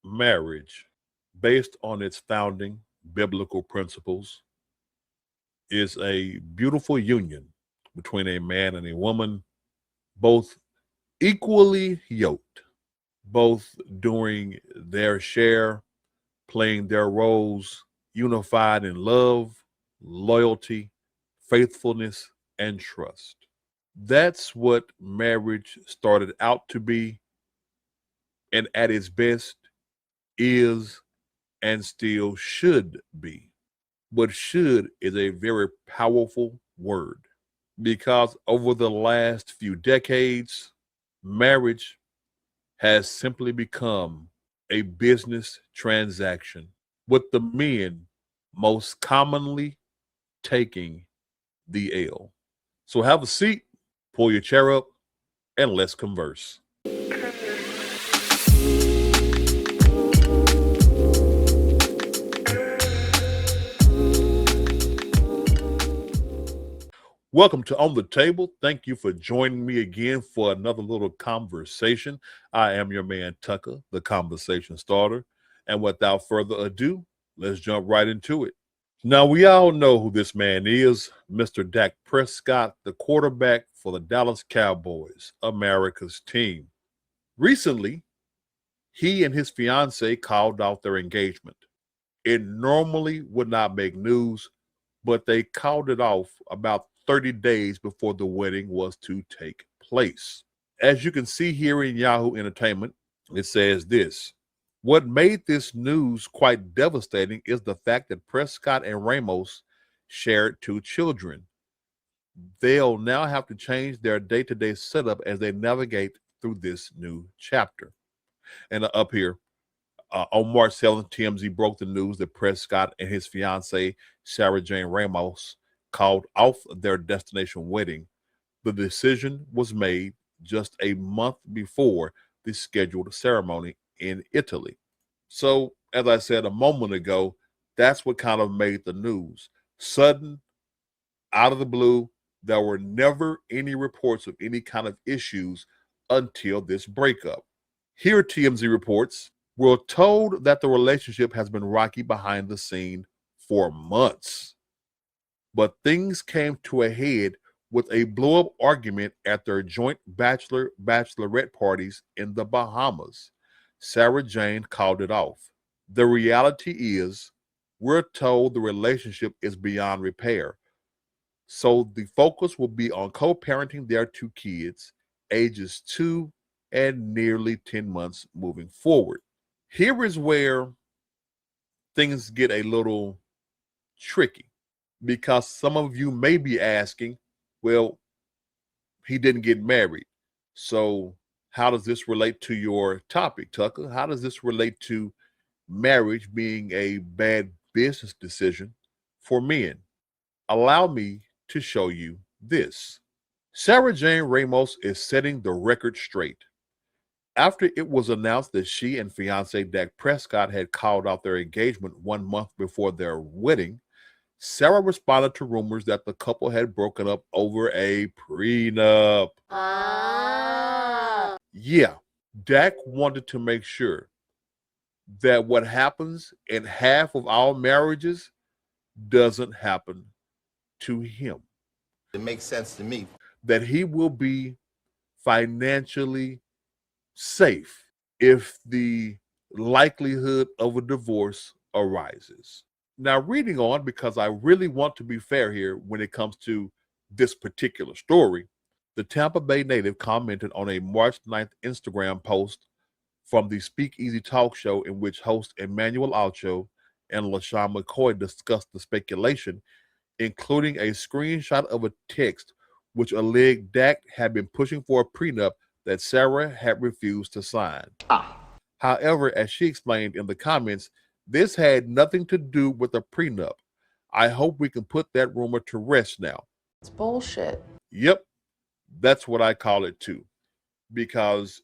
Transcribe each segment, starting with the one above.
Marriage, based on its founding biblical principles, is a beautiful union between a man and a woman, both equally yoked, both doing their share, playing their roles, unified in love, loyalty, faithfulness, and trust. That's what marriage started out to be, and at its best is and still should be. But should is a very powerful word because over the last few decades, marriage has simply become a business transaction, with the men most commonly taking the L. So have a seat, pull your chair up, and let's converse. Welcome to On the Table. Thank you for joining me again for another little conversation. I am your man, Tucker, the conversation starter. And without further ado, let's jump right into it. Now, we all know who this man is, Mr. Dak Prescott, the quarterback for the Dallas Cowboys, America's team. Recently, he and his fiancee called off their engagement. It normally would not make news, but they called it off about 30 days before the wedding was to take place. As you can see here in Yahoo Entertainment, it says this. What made this news quite devastating is the fact that Prescott and Ramos shared two children. They'll now have to change their day-to-day setup as they navigate through this new chapter. And up here, on March 7th, TMZ broke the news that Prescott and his fiancee, Sarah Jane Ramos, called off their destination wedding. The decision was made just a month before the scheduled ceremony in Italy. So, as I said a moment ago, that's what kind of made the news. Sudden, out of the blue, there were never any reports of any kind of issues until this breakup. Here, TMZ reports, we're told that the relationship has been rocky behind the scene for months. But things came to a head with a blow-up argument at their joint bachelorette parties in the Bahamas. Sarah Jane called it off. The reality is, we're told the relationship is beyond repair. So the focus will be on co-parenting their two kids, ages 2 and nearly 10 months moving forward. Here is where things get a little tricky, because some of you may be asking, well, he didn't get married. So how does this relate to your topic, Tucker? How does this relate to marriage being a bad business decision for men? Allow me to show you this. Sarah Jane Ramos is setting the record straight. After it was announced that she and fiance Dak Prescott had called out their engagement 1 month before their wedding, Sarah responded to rumors that the couple had broken up over a prenup. Yeah, Dak wanted to make sure that what happens in half of all marriages doesn't happen to him. It makes sense to me. That he will be financially safe if the likelihood of a divorce arises. Now, reading on, because I really want to be fair here when it comes to this particular story, the Tampa Bay native commented on a March 9th Instagram post from the Speakeasy talk show in which host Emmanuel Alcho and LaShawn McCoy discussed the speculation, including a screenshot of a text which alleged Dak had been pushing for a prenup that Sarah had refused to sign. However, as she explained in the comments, this had nothing to do with a prenup. I hope we can put that rumor to rest now. It's bullshit. Yep, that's what I call it too. Because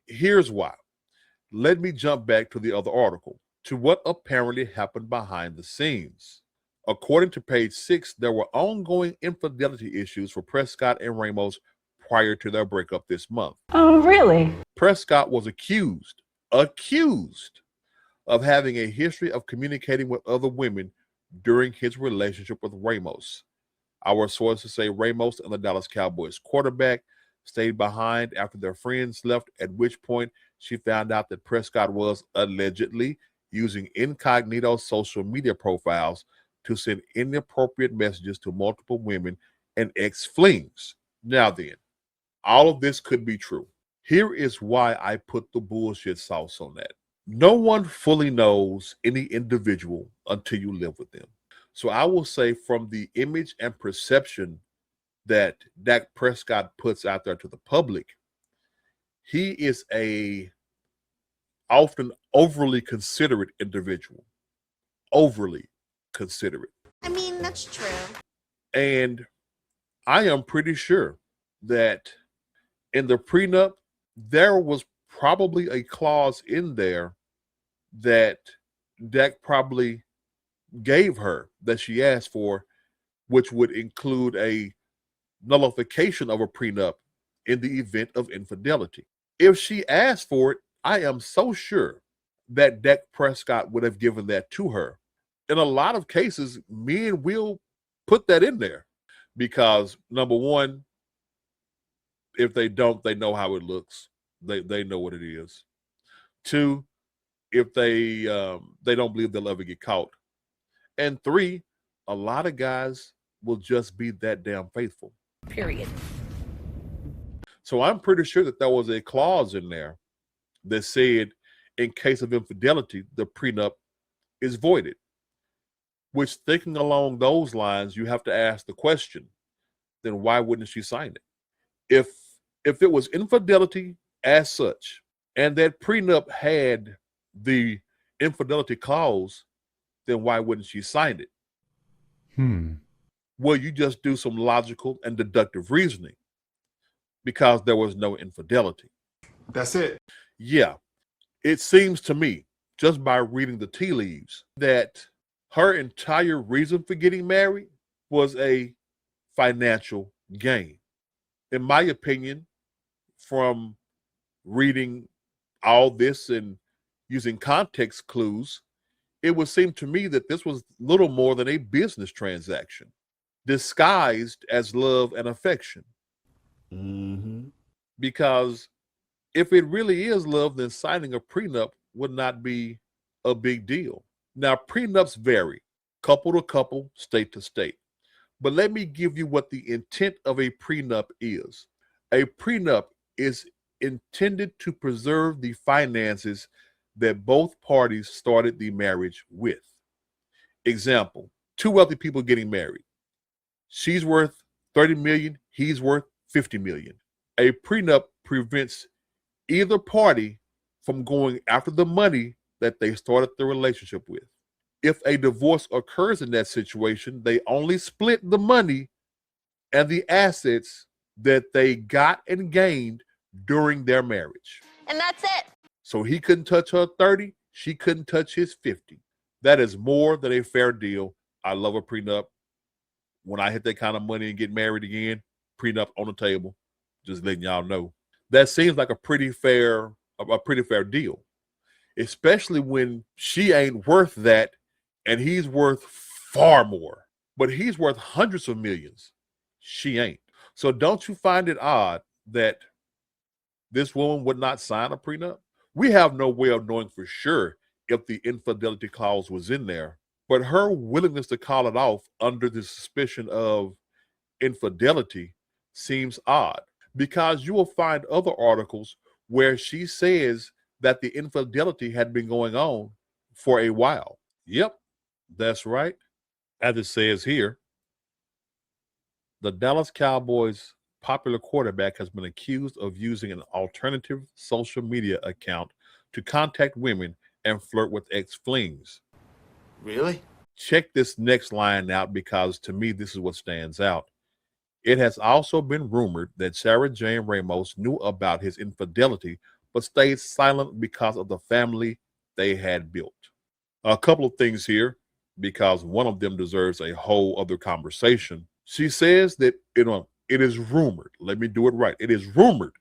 here's why. Let me jump back to the other article, to what apparently happened behind the scenes. According to page 6, there were ongoing infidelity issues for Prescott and Ramos prior to their breakup this month. Oh, really? Prescott was accused of having a history of communicating with other women during his relationship with Ramos. Our sources say Ramos and the Dallas Cowboys quarterback stayed behind after their friends left, at which point she found out that Prescott was allegedly using incognito social media profiles to send inappropriate messages to multiple women and ex-flings. Now then, all of this could be true. Here is why I put the bullshit sauce on that. No one fully knows any individual until you live with them. So I will say, from the image and perception that Dak Prescott puts out there to the public, he is a often overly considerate individual. Overly considerate. I mean, that's true. And I am pretty sure that in the prenup, there was probably a clause in there that Dak probably gave her that she asked for, which would include a nullification of a prenup in the event of infidelity. If she asked for it, I am so sure that Dak Prescott would have given that to her. In a lot of cases, men will put that in there because, number one, if they don't, they know how it looks. They know what it is. Two, if they don't believe they'll ever get caught. And three, a lot of guys will just be that damn faithful. Period. So I'm pretty sure that there was a clause in there that said, in case of infidelity, the prenup is voided. Which, thinking along those lines, you have to ask the question, then why wouldn't she sign it? If it was infidelity as such, and that prenup had the infidelity clause, then why wouldn't she sign it? Well, you just do some logical and deductive reasoning because there was no infidelity. That's it. Yeah, it seems to me, just by reading the tea leaves, that her entire reason for getting married was a financial gain. In my opinion, from reading all this and using context clues, it would seem to me that this was little more than a business transaction, disguised as love and affection. Because if it really is love, then signing a prenup would not be a big deal. Now, prenups vary, couple to couple, state to state. But let me give you what the intent of a prenup is. A prenup is intended to preserve the finances that both parties started the marriage with. Example, two wealthy people getting married. She's worth 30 million, he's worth 50 million. A prenup prevents either party from going after the money that they started the relationship with. If a divorce occurs in that situation, they only split the money and the assets that they got and gained during their marriage. And that's it. So he couldn't touch her 30, she couldn't touch his 50. That is more than a fair deal. I love a prenup. When I hit that kind of money and get married again, prenup on the table, just letting y'all know. That seems like a pretty fair deal, especially when she ain't worth that and he's worth far more. But he's worth hundreds of millions. She ain't. So don't you find it odd that this woman would not sign a prenup? We have no way of knowing for sure if the infidelity clause was in there, but her willingness to call it off under the suspicion of infidelity seems odd, because you will find other articles where she says that the infidelity had been going on for a while. Yep, that's right. As it says here, the Dallas Cowboys' popular quarterback has been accused of using an alternative social media account to contact women and flirt with ex-flings. Really? Check this next line out, because to me, this is what stands out. It has also been rumored that Sarah Jane Ramos knew about his infidelity, but stayed silent because of the family they had built. A couple of things here, because one of them deserves a whole other conversation. She says that it is rumored. Let me do it right. It is rumored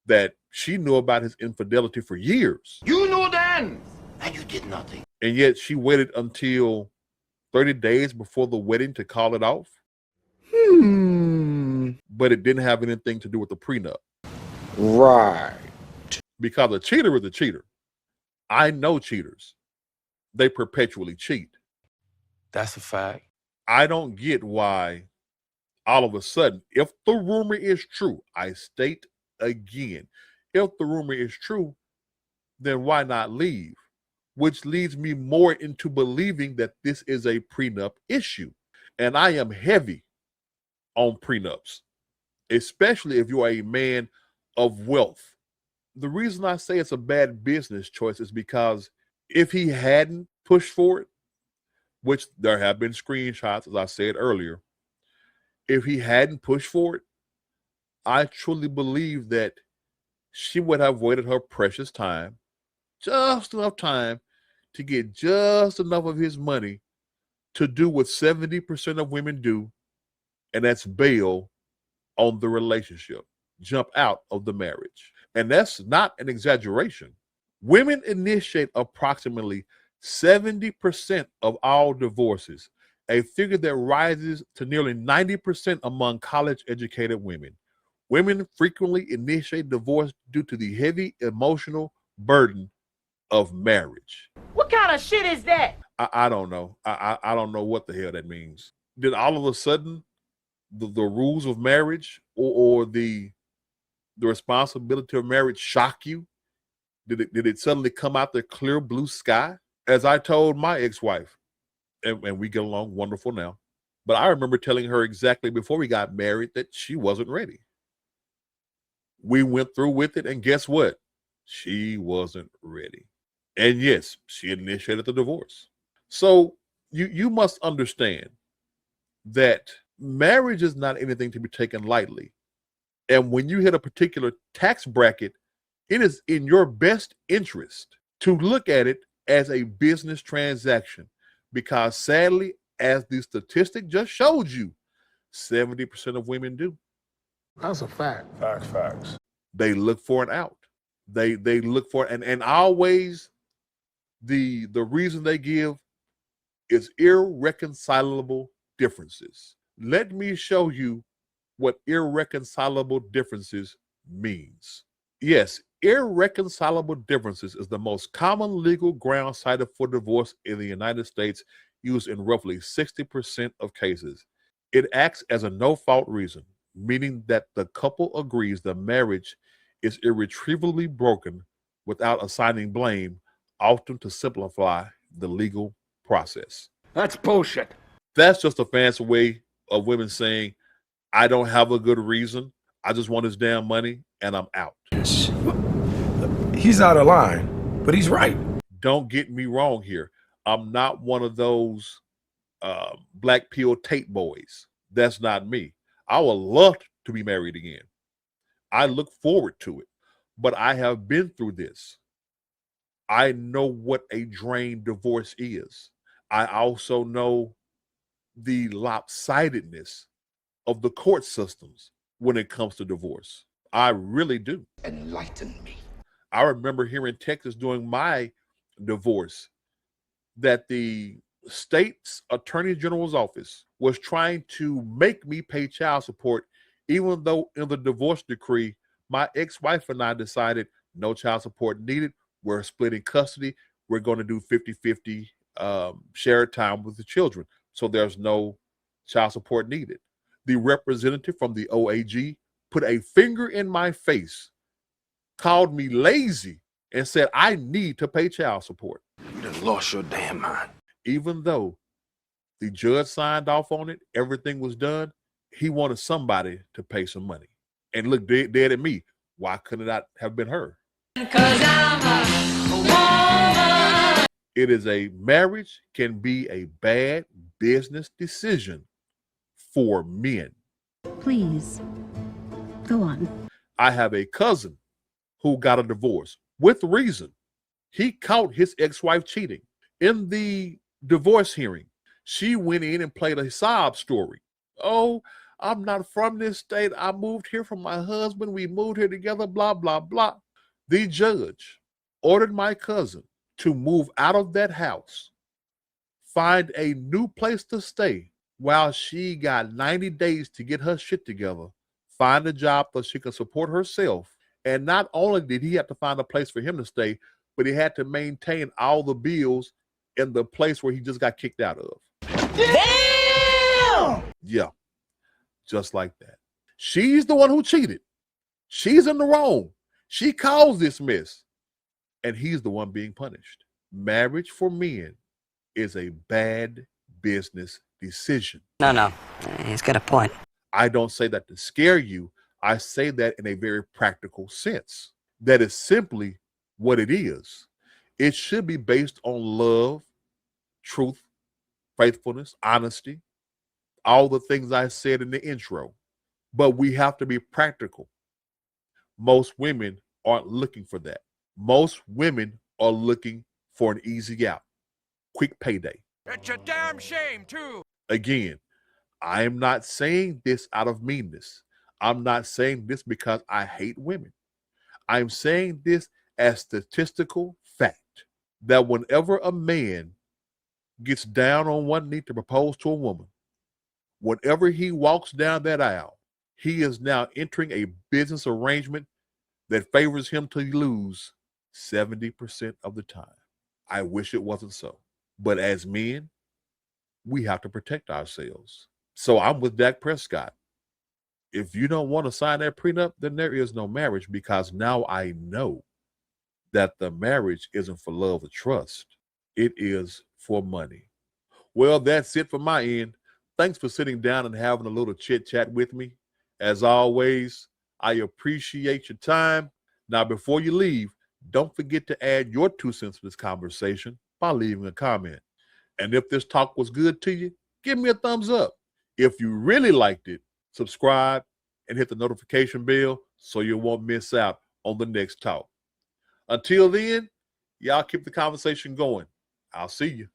that she knew about his infidelity for years. You knew then. And you did nothing. And yet she waited until 30 days before the wedding to call it off. But it didn't have anything to do with the prenup. Right. Because a cheater is a cheater. I know cheaters. They perpetually cheat. That's a fact. I don't get why all of a sudden, if the rumor is true, I state again, if the rumor is true, then why not leave? Which leads me more into believing that this is a prenup issue. And I am heavy on prenups, especially if you are a man of wealth. The reason I say it's a bad business choice is because if he hadn't pushed for it, which there have been screenshots, as I said earlier, if he hadn't pushed for it, I truly believe that she would have waited her precious time, just enough time to get just enough of his money to do what 70% of women do, and that's bail on the relationship, jump out of the marriage. And that's not an exaggeration. Women initiate approximately 70% of all divorces, a figure that rises to nearly 90% among college-educated women. Women frequently initiate divorce due to the heavy emotional burden of marriage. What kind of shit is that? I don't know. I don't know what the hell that means. Did all of a sudden the rules of marriage or the responsibility of marriage shock you? Did it suddenly come out the clear blue sky? As I told my ex-wife, and we get along wonderful now, but I remember telling her exactly before we got married that she wasn't ready. We went through with it, and guess what? She wasn't ready. And yes, she initiated the divorce. So you must understand that marriage is not anything to be taken lightly. And when you hit a particular tax bracket, it is in your best interest to look at it as a business transaction, because sadly, as the statistic just showed you, 70% of women do. That's a fact. Facts. They look for an out. They look for, and always the reason they give is irreconcilable differences. Let me show you what irreconcilable differences means. Yes, irreconcilable differences is the most common legal ground cited for divorce in the United States, used in roughly 60% of cases. It acts as a no-fault reason, meaning that the couple agrees the marriage is irretrievably broken without assigning blame, often to simplify the legal process. That's bullshit. That's just a fancy way of women saying, I don't have a good reason. I just want his damn money and I'm out. He's out of line, but he's right. Don't get me wrong here. I'm not one of those black pill tape boys. That's not me. I would love to be married again. I look forward to it, but I have been through this. I know what a drained divorce is. I also know the lopsidedness of the court systems when it comes to divorce. I really do. Enlighten me. I remember here in Texas during my divorce that the state's attorney general's office was trying to make me pay child support, even though in the divorce decree, my ex-wife and I decided no child support needed. We're splitting custody. We're going to do 50-50 shared time with the children. So there's no child support needed. The representative from the OAG put a finger in my face, called me lazy, and said I need to pay child support. You done lost your damn mind. Even though the judge signed off on it, everything was done, he wanted somebody to pay some money. And look dead at me. Why couldn't it not have been her? It is a marriage can be a bad business decision for men. Please, go on. I have a cousin who got a divorce with reason. He caught his ex-wife cheating. In the divorce hearing, she went in and played a sob story. Oh, I'm not from this state. I moved here from my husband. We moved here together, blah, blah, blah. The judge ordered my cousin to move out of that house, find a new place to stay while she got 90 days to get her shit together, find a job so she can support herself. And not only did he have to find a place for him to stay, but he had to maintain all the bills in the place where he just got kicked out of. Damn! Yeah, just like that. She's the one who cheated. She's in the wrong. She caused this mess. And he's the one being punished. Marriage for men is a bad business decision. No. He's got a point. I don't say that to scare you. I say that in a very practical sense. That is simply what it is. It should be based on love, truth, faithfulness, honesty, all the things I said in the intro. But we have to be practical. Most women aren't looking for that. Most women are looking for an easy out, quick payday. It's a damn shame, too. Again, I am not saying this out of meanness. I'm not saying this because I hate women. I'm saying this as statistical fact that whenever a man gets down on one knee to propose to a woman, whenever he walks down that aisle, he is now entering a business arrangement that favors him to lose 70% of the time. I wish it wasn't so. But as men, we have to protect ourselves. So I'm with Dak Prescott. If you don't want to sign that prenup, then there is no marriage, because now I know that the marriage isn't for love or trust. It is for money. Well, that's it for my end. Thanks for sitting down and having a little chit chat with me. As always, I appreciate your time. Now, before you leave, don't forget to add your 2 cents to this conversation by leaving a comment. And if this talk was good to you, give me a thumbs up. If you really liked it, subscribe and hit the notification bell so you won't miss out on the next talk. Until then, y'all keep the conversation going. I'll see you.